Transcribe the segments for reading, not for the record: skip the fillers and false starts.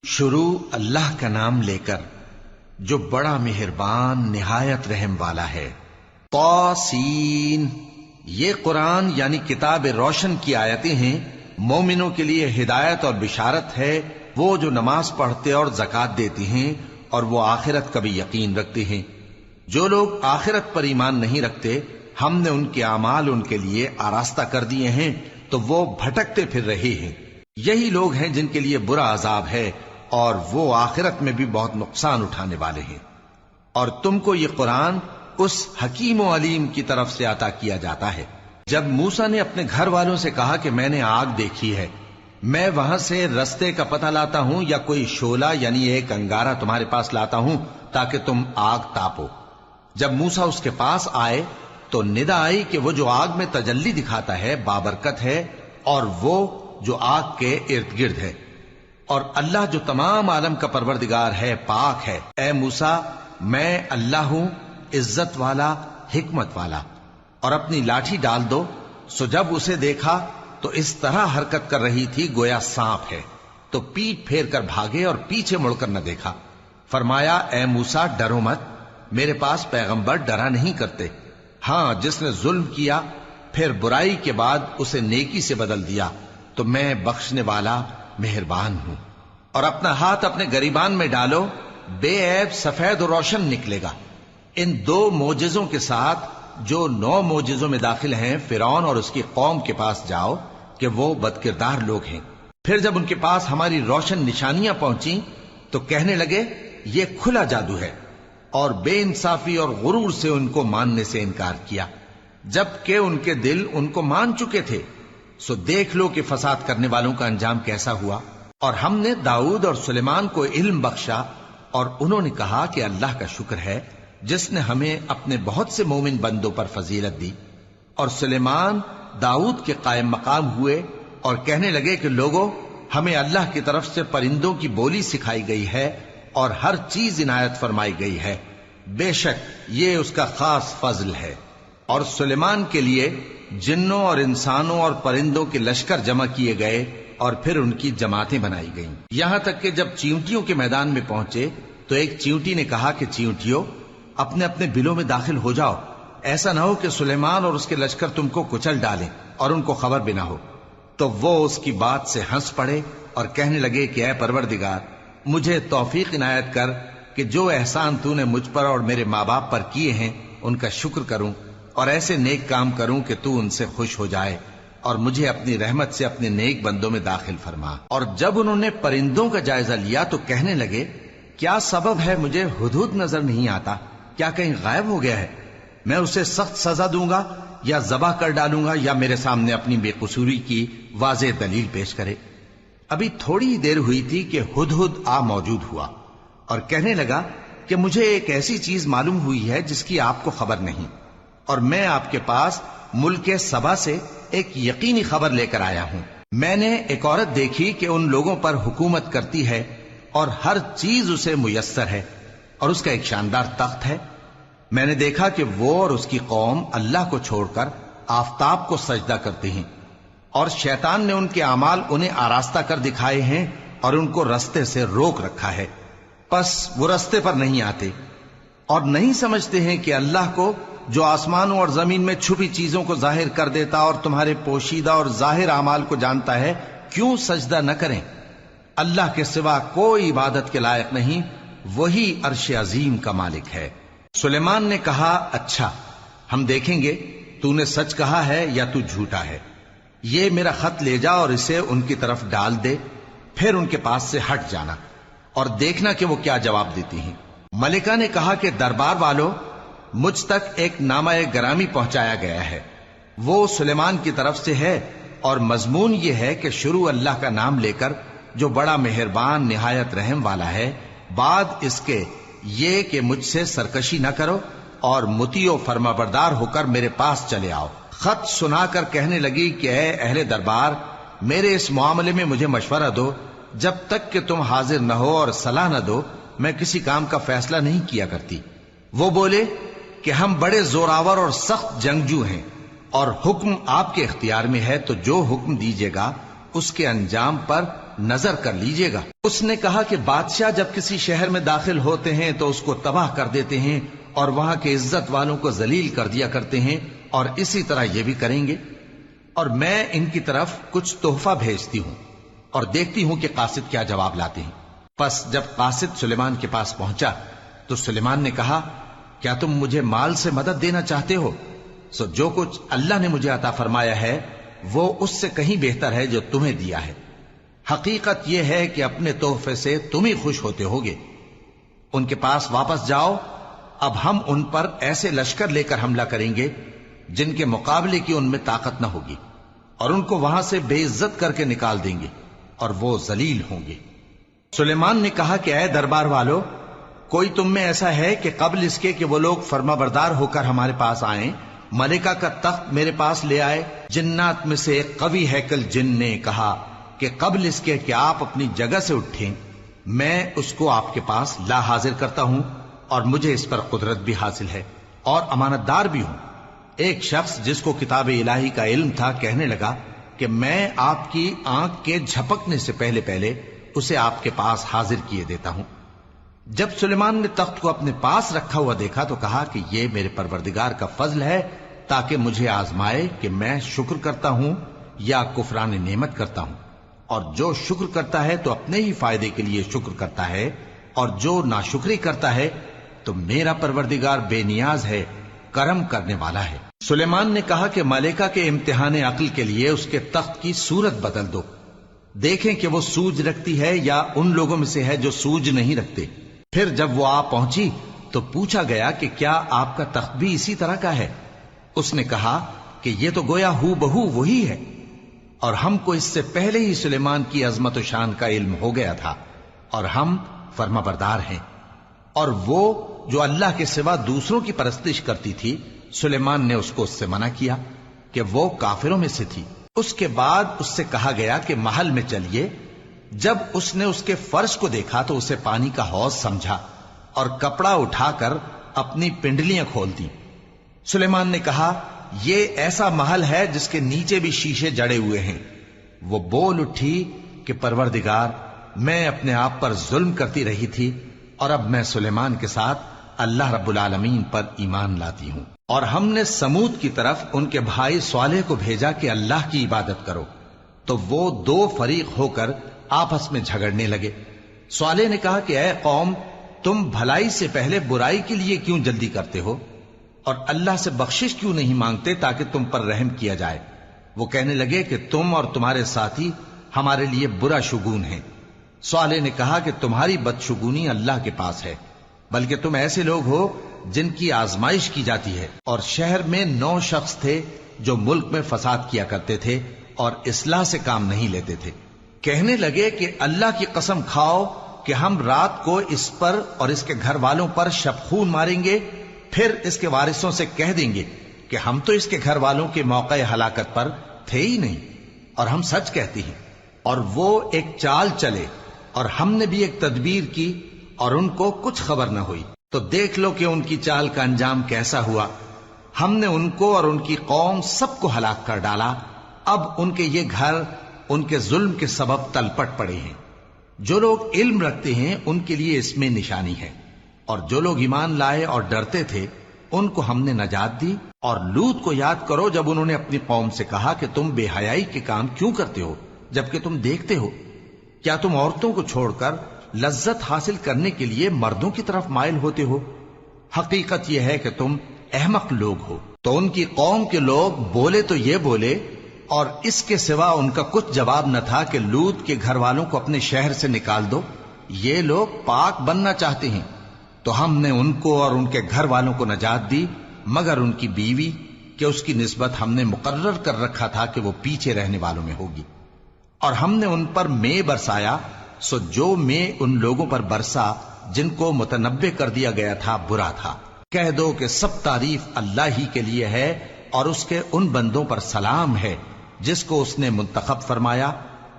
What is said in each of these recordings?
شروع اللہ کا نام لے کر جو بڑا مہربان نہایت رحم والا ہے۔ طاسین، یہ قرآن یعنی کتاب روشن کی آیتیں ہیں، مومنوں کے لیے ہدایت اور بشارت ہے، وہ جو نماز پڑھتے اور زکوٰۃ دیتے ہیں اور وہ آخرت کا بھی یقین رکھتے ہیں۔ جو لوگ آخرت پر ایمان نہیں رکھتے ہم نے ان کے اعمال ان کے لیے آراستہ کر دیے ہیں تو وہ بھٹکتے پھر رہے ہیں۔ یہی لوگ ہیں جن کے لیے برا عذاب ہے اور وہ آخرت میں بھی بہت نقصان اٹھانے والے ہیں۔ اور تم کو یہ قرآن اس حکیم و علیم کی طرف سے عطا کیا جاتا ہے۔ جب موسیٰ نے اپنے گھر والوں سے کہا کہ میں نے آگ دیکھی ہے، میں وہاں سے رستے کا پتہ لاتا ہوں یا کوئی شعلہ یعنی ایک انگارہ تمہارے پاس لاتا ہوں تاکہ تم آگ تاپو۔ جب موسیٰ اس کے پاس آئے تو ندا آئی کہ وہ جو آگ میں تجلی دکھاتا ہے بابرکت ہے اور وہ جو آگ کے ارد گرد ہے، اور اللہ جو تمام عالم کا پروردگار ہے پاک ہے۔ اے موسیٰ، میں اللہ ہوں، عزت والا، حکمت والا، اور اپنی لاٹھی ڈال دو۔ سو جب اسے دیکھا تو اس طرح حرکت کر رہی تھی گویا سانپ ہے، تو پیٹ پھیر کر بھاگے اور پیچھے مڑ کر نہ دیکھا۔ فرمایا، اے موسیٰ ڈرو مت، میرے پاس پیغمبر ڈرا نہیں کرتے۔ ہاں، جس نے ظلم کیا پھر برائی کے بعد اسے نیکی سے بدل دیا تو میں بخشنے والا مہربان ہوں۔ اور اپنا ہاتھ اپنے گریبان میں ڈالو، بے عیب سفید و روشن نکلے گا۔ ان 2 معجزوں کے ساتھ جو 9 معجزوں میں داخل ہیں فرعون اور اس کی قوم کے پاس جاؤ کہ وہ بدکردار لوگ ہیں۔ پھر جب ان کے پاس ہماری روشن نشانیاں پہنچیں تو کہنے لگے یہ کھلا جادو ہے، اور بے انصافی اور غرور سے ان کو ماننے سے انکار کیا، جبکہ ان کے دل ان کو مان چکے تھے۔ سو دیکھ لو کہ فساد کرنے والوں کا انجام کیسا ہوا۔ اور ہم نے داؤد اور سلیمان کو علم بخشا، اور انہوں نے کہا کہ اللہ کا شکر ہے جس نے ہمیں اپنے بہت سے مومن بندوں پر فضیلت دی۔ اور سلیمان داؤد کے قائم مقام ہوئے اور کہنے لگے کہ لوگوں، ہمیں اللہ کی طرف سے پرندوں کی بولی سکھائی گئی ہے اور ہر چیز عنایت فرمائی گئی ہے، بے شک یہ اس کا خاص فضل ہے۔ اور سلیمان کے لیے جنوں اور انسانوں اور پرندوں کے لشکر جمع کیے گئے اور پھر ان کی جماعتیں بنائی گئیں، یہاں تک کہ جب چیونٹیوں کے میدان میں پہنچے تو ایک چیونٹی نے کہا کہ چیونٹیوں، اپنے اپنے بلوں میں داخل ہو جاؤ، ایسا نہ ہو کہ سلیمان اور اس کے لشکر تم کو کچل ڈالیں اور ان کو خبر بھی نہ ہو۔ تو وہ اس کی بات سے ہنس پڑے اور کہنے لگے کہ اے پروردگار، مجھے توفیق عنایت کر کہ جو احسان تو نے مجھ پر اور میرے ماں باپ پر کیے ہیں ان کا شکر کروں اور ایسے نیک کام کروں کہ تو ان سے خوش ہو جائے، اور مجھے اپنی رحمت سے اپنے نیک بندوں میں داخل فرما۔ اور جب انہوں نے پرندوں کا جائزہ لیا تو کہنے لگے کیا سبب ہے مجھے ہدہد نظر نہیں آتا؟ کیا کہیں غائب ہو گیا ہے؟ میں اسے سخت سزا دوں گا یا ذبح کر ڈالوں گا یا میرے سامنے اپنی بے قصوری کی واضح دلیل پیش کرے۔ ابھی تھوڑی ہی دیر ہوئی تھی کہ ہدہد آ موجود ہوا اور کہنے لگا کہ مجھے ایک ایسی چیز معلوم ہوئی ہے جس کی آپ کو خبر نہیں، اور میں آپ کے پاس ملک سبا سے ایک یقینی خبر لے کر آیا ہوں۔ میں نے ایک عورت دیکھی کہ ان لوگوں پر حکومت کرتی ہے اور ہر چیز اسے میسر ہے، اور اس کا ایک شاندار تخت ہے۔ میں نے دیکھا کہ وہ اور اس کی قوم اللہ کو چھوڑ کر آفتاب کو سجدہ کرتے ہیں، اور شیطان نے ان کے اعمال انہیں آراستہ کر دکھائے ہیں اور ان کو رستے سے روک رکھا ہے، پس وہ رستے پر نہیں آتے اور نہیں سمجھتے ہیں کہ اللہ کو جو آسمانوں اور زمین میں چھپی چیزوں کو ظاہر کر دیتا اور تمہارے پوشیدہ اور ظاہر اعمال کو جانتا ہے، کیوں سجدہ نہ کریں؟ اللہ کے سوا کوئی عبادت کے لائق نہیں، وہی عرش عظیم کا مالک ہے۔ سلیمان نے کہا اچھا، ہم دیکھیں گے تو نے سچ کہا ہے یا تو جھوٹا ہے۔ یہ میرا خط لے جا اور اسے ان کی طرف ڈال دے، پھر ان کے پاس سے ہٹ جانا اور دیکھنا کہ وہ کیا جواب دیتی ہیں۔ ملکہ نے کہا کہ دربار والوں، مجھ تک ایک نامہ گرامی پہنچایا گیا ہے، وہ سلیمان کی طرف سے ہے، اور مضمون یہ ہے کہ شروع اللہ کا نام لے کر جو بڑا مہربان نہایت رحم والا ہے، بعد اس کے یہ کہ مجھ سے سرکشی نہ کرو اور مطیع و فرما بردار ہو کر میرے پاس چلے آؤ۔ خط سنا کر کہنے لگی کہ اے اہل دربار، میرے اس معاملے میں مجھے مشورہ دو، جب تک کہ تم حاضر نہ ہو اور صلاح نہ دو میں کسی کام کا فیصلہ نہیں کیا کرتی۔ وہ بولے کہ ہم بڑے زوراور اور سخت جنگجو ہیں، اور حکم آپ کے اختیار میں ہے، تو جو حکم دیجیے گا اس کے انجام پر نظر کر لیجئے گا۔ اس نے کہا کہ بادشاہ جب کسی شہر میں داخل ہوتے ہیں تو اس کو تباہ کر دیتے ہیں اور وہاں کے عزت والوں کو ذلیل کر دیا کرتے ہیں، اور اسی طرح یہ بھی کریں گے، اور میں ان کی طرف کچھ تحفہ بھیجتی ہوں اور دیکھتی ہوں کہ قاصد کیا جواب لاتے ہیں۔ پس جب قاصد سلیمان کے پاس پہنچا تو سلیمان نے کہا، کیا تم مجھے مال سے مدد دینا چاہتے ہو؟ سو جو کچھ اللہ نے مجھے عطا فرمایا ہے وہ اس سے کہیں بہتر ہے جو تمہیں دیا ہے۔ حقیقت یہ ہے کہ اپنے تحفے سے تم ہی خوش ہوتے ہوگے۔ ان کے پاس واپس جاؤ، اب ہم ان پر ایسے لشکر لے کر حملہ کریں گے جن کے مقابلے کی ان میں طاقت نہ ہوگی، اور ان کو وہاں سے بے عزت کر کے نکال دیں گے اور وہ ذلیل ہوں گے۔ سلیمان نے کہا کہ اے دربار والو، کوئی تم میں ایسا ہے کہ قبل اس کے کہ وہ لوگ فرما بردار ہو کر ہمارے پاس آئیں، ملکہ کا تخت میرے پاس لے آئے؟ جنات میں سے ایک قوی ہیکل جن نے کہا کہ قبل اس کے کہ آپ اپنی جگہ سے اٹھیں میں اس کو آپ کے پاس لا حاضر کرتا ہوں، اور مجھے اس پر قدرت بھی حاصل ہے اور امانت دار بھی ہوں۔ ایک شخص جس کو کتاب الہی کا علم تھا کہنے لگا کہ میں آپ کی آنکھ کے جھپکنے سے پہلے پہلے اسے آپ کے پاس حاضر کیے دیتا ہوں۔ جب سلیمان نے تخت کو اپنے پاس رکھا ہوا دیکھا تو کہا کہ یہ میرے پروردگار کا فضل ہے تاکہ مجھے آزمائے کہ میں شکر کرتا ہوں یا کفران نعمت کرتا ہوں، اور جو شکر کرتا ہے تو اپنے ہی فائدے کے لیے شکر کرتا ہے، اور جو ناشکری کرتا ہے تو میرا پروردگار بے نیاز ہے، کرم کرنے والا ہے۔ سلیمان نے کہا کہ ملکہ کے امتحان عقل کے لیے اس کے تخت کی صورت بدل دو، دیکھیں کہ وہ سوج رکھتی ہے یا ان لوگوں میں سے ہے جو سوج نہیں رکھتے۔ پھر جب وہ آ پہنچی تو پوچھا گیا کہ کیا آپ کا تخت بھی اسی طرح کا ہے؟ اس نے کہا کہ یہ تو گویا ہو بہو وہی ہے، اور ہم کو اس سے پہلے ہی سلیمان کی عظمت و شان کا علم ہو گیا تھا، اور ہم فرما بردار ہیں۔ اور وہ جو اللہ کے سوا دوسروں کی پرستش کرتی تھی، سلیمان نے اس کو اس سے منع کیا کہ وہ کافروں میں سے تھی۔ اس کے بعد اس سے کہا گیا کہ محل میں چلیے۔ جب اس نے اس کے فرش کو دیکھا تو اسے پانی کا حوض سمجھا اور کپڑا اٹھا کر اپنی پنڈلیاں کھول دی۔ سلیمان نے کہا، یہ ایسا محل ہے جس کے نیچے بھی شیشے جڑے ہوئے ہیں۔ وہ بول اٹھی کہ پروردگار، میں اپنے آپ پر ظلم کرتی رہی تھی، اور اب میں سلیمان کے ساتھ اللہ رب العالمین پر ایمان لاتی ہوں۔ اور ہم نے سمود کی طرف ان کے بھائی صالح کو بھیجا کہ اللہ کی عبادت کرو، تو وہ دو فریق ہو کر آپس میں جھگڑنے لگے۔ صالح نے کہا کہ اے قوم، تم بھلائی سے پہلے برائی کے لیے کیوں جلدی کرتے ہو، اور اللہ سے بخشش کیوں نہیں مانگتے تاکہ تم پر رحم کیا جائے؟ وہ کہنے لگے کہ تم اور تمہارے ساتھی ہمارے لیے برا شگون ہیں۔ صالح نے کہا کہ تمہاری بدشگونی اللہ کے پاس ہے، بلکہ تم ایسے لوگ ہو جن کی آزمائش کی جاتی ہے۔ اور شہر میں 9 شخص تھے جو ملک میں فساد کیا کرتے تھے اور اصلاح سے کام نہیں لیتے تھے۔ کہنے لگے کہ اللہ کی قسم کھاؤ کہ ہم رات کو اس پر اور اس کے گھر والوں پر شبخون ماریں گے، پھر اس کے وارثوں سے کہہ دیں گے کہ ہم تو اس کے گھر والوں کے موقع ہلاکت پر تھے ہی نہیں، اور ہم سچ کہتے ہیں۔ اور وہ ایک چال چلے، اور ہم نے بھی ایک تدبیر کی، اور ان کو کچھ خبر نہ ہوئی۔ تو دیکھ لو کہ ان کی چال کا انجام کیسا ہوا۔ ہم نے ان کو اور ان کی قوم سب کو ہلاک کر ڈالا۔ اب ان کے یہ گھر ان کے ظلم کے سبب تلپٹ پڑے ہیں۔ جو لوگ علم رکھتے ہیں ان کے لیے اس میں نشانی ہے، اور جو لوگ ایمان لائے اور ڈرتے تھے ان کو ہم نے نجات دی۔ اور لوط کو یاد کرو جب انہوں نے اپنی قوم سے کہا کہ تم بے حیائی کے کام کیوں کرتے ہو جبکہ تم دیکھتے ہو؟ کیا تم عورتوں کو چھوڑ کر لذت حاصل کرنے کے لیے مردوں کی طرف مائل ہوتے ہو؟ حقیقت یہ ہے کہ تم احمق لوگ ہو۔ تو ان کی قوم کے لوگ بولے تو یہ بولے، اور اس کے سوا ان کا کچھ جواب نہ تھا کہ لوط کے گھر والوں کو اپنے شہر سے نکال دو، یہ لوگ پاک بننا چاہتے ہیں۔ تو ہم نے ان کو اور ان کے گھر والوں کو نجات دی، مگر ان کی بیوی کہ اس کی نسبت ہم نے مقرر کر رکھا تھا کہ وہ پیچھے رہنے والوں میں ہوگی۔ اور ہم نے ان پر مے برسایا، سو جو مے ان لوگوں پر برسا جن کو متنبع کر دیا گیا تھا برا تھا۔ کہہ دو کہ سب تعریف اللہ ہی کے لیے ہے، اور اس کے ان بندوں پر سلام ہے جس کو اس نے منتخب فرمایا۔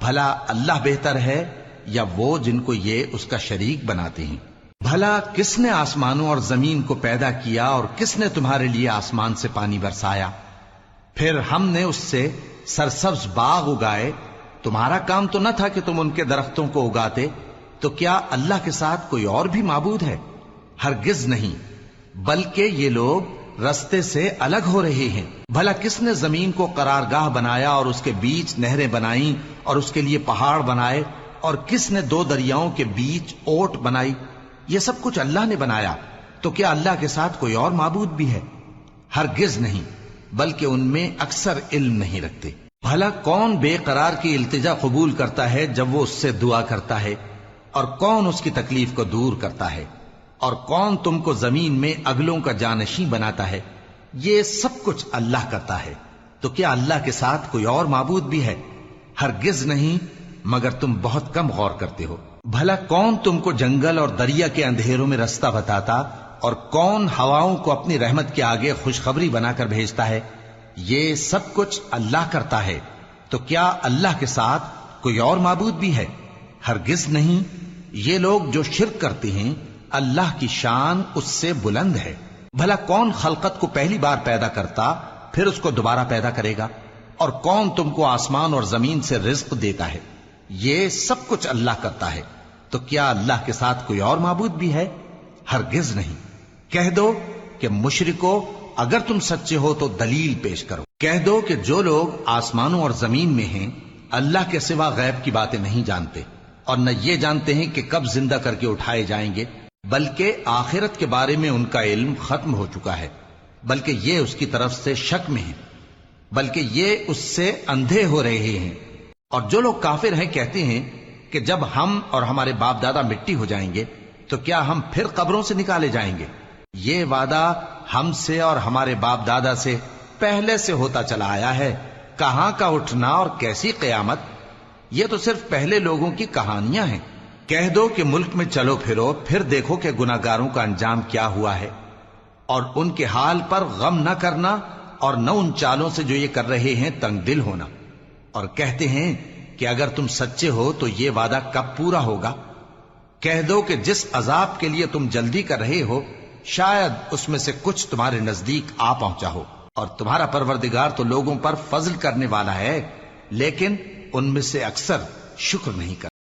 بھلا اللہ بہتر ہے یا وہ جن کو یہ اس کا شریک بناتے ہیں؟ بھلا کس نے آسمانوں اور زمین کو پیدا کیا، اور کس نے تمہارے لیے آسمان سے پانی برسایا؟ پھر ہم نے اس سے سرسبز باغ اگائے تمہارا کام تو نہ تھا کہ تم ان کے درختوں کو اگاتے، تو کیا اللہ کے ساتھ کوئی اور بھی معبود ہے؟ ہرگز نہیں، بلکہ یہ لوگ رستے سے الگ ہو رہے ہیں۔ بھلا کس نے زمین کو قرارگاہ بنایا اور اس کے بیچ نہریں بنائیں اور اس کے لیے پہاڑ بنائے، اور کس نے دو دریاؤں کے بیچ اوٹ بنائی؟ یہ سب کچھ اللہ نے بنایا، تو کیا اللہ کے ساتھ کوئی اور معبود بھی ہے؟ ہرگز نہیں، بلکہ ان میں اکثر علم نہیں رکھتے۔ بھلا کون بے قرار کی التجا قبول کرتا ہے جب وہ اس سے دعا کرتا ہے، اور کون اس کی تکلیف کو دور کرتا ہے، اور کون تم کو زمین میں اگلوں کا جانشین بناتا ہے؟ یہ سب کچھ اللہ کرتا ہے، تو کیا اللہ کے ساتھ کوئی اور معبود بھی ہے؟ ہرگز نہیں، مگر تم بہت کم غور کرتے ہو۔ بھلا کون تم کو جنگل اور دریا کے اندھیروں میں رستہ بتاتا، اور کون ہواؤں کو اپنی رحمت کے آگے خوشخبری بنا کر بھیجتا ہے؟ یہ سب کچھ اللہ کرتا ہے، تو کیا اللہ کے ساتھ کوئی اور معبود بھی ہے؟ ہرگز نہیں۔ یہ لوگ جو شرک کرتے ہیں، اللہ کی شان اس سے بلند ہے۔ بھلا کون خلقت کو پہلی بار پیدا کرتا پھر اس کو دوبارہ پیدا کرے گا؟ اور کون تم کو آسمان اور زمین سے رزق دیتا ہے؟ یہ سب کچھ اللہ کرتا ہے، تو کیا اللہ کے ساتھ کوئی اور معبود بھی ہے؟ ہرگز نہیں۔ کہہ دو کہ مشرکو، اگر تم سچے ہو تو دلیل پیش کرو۔ کہہ دو کہ جو لوگ آسمانوں اور زمین میں ہیں اللہ کے سوا غیب کی باتیں نہیں جانتے، اور نہ یہ جانتے ہیں کہ کب زندہ کر کے اٹھائے جائیں گے، بلکہ آخرت کے بارے میں ان کا علم ختم ہو چکا ہے، بلکہ یہ اس کی طرف سے شک میں ہیں، بلکہ یہ اس سے اندھے ہو رہے ہیں۔ اور جو لوگ کافر ہیں کہتے ہیں کہ جب ہم اور ہمارے باپ دادا مٹی ہو جائیں گے تو کیا ہم پھر قبروں سے نکالے جائیں گے؟ یہ وعدہ ہم سے اور ہمارے باپ دادا سے پہلے سے ہوتا چلا آیا ہے، کہاں کا اٹھنا اور کیسی قیامت؟ یہ تو صرف پہلے لوگوں کی کہانیاں ہیں۔ کہہ دو کہ ملک میں چلو پھرو، پھر دیکھو کہ گناہگاروں کا انجام کیا ہوا ہے، اور ان کے حال پر غم نہ کرنا، اور نہ ان چالوں سے جو یہ کر رہے ہیں تنگ دل ہونا۔ اور کہتے ہیں کہ اگر تم سچے ہو تو یہ وعدہ کب پورا ہوگا؟ کہہ دو کہ جس عذاب کے لیے تم جلدی کر رہے ہو شاید اس میں سے کچھ تمہارے نزدیک آ پہنچا ہو، اور تمہارا پروردگار تو لوگوں پر فضل کرنے والا ہے، لیکن ان میں سے اکثر شکر نہیں کرتے۔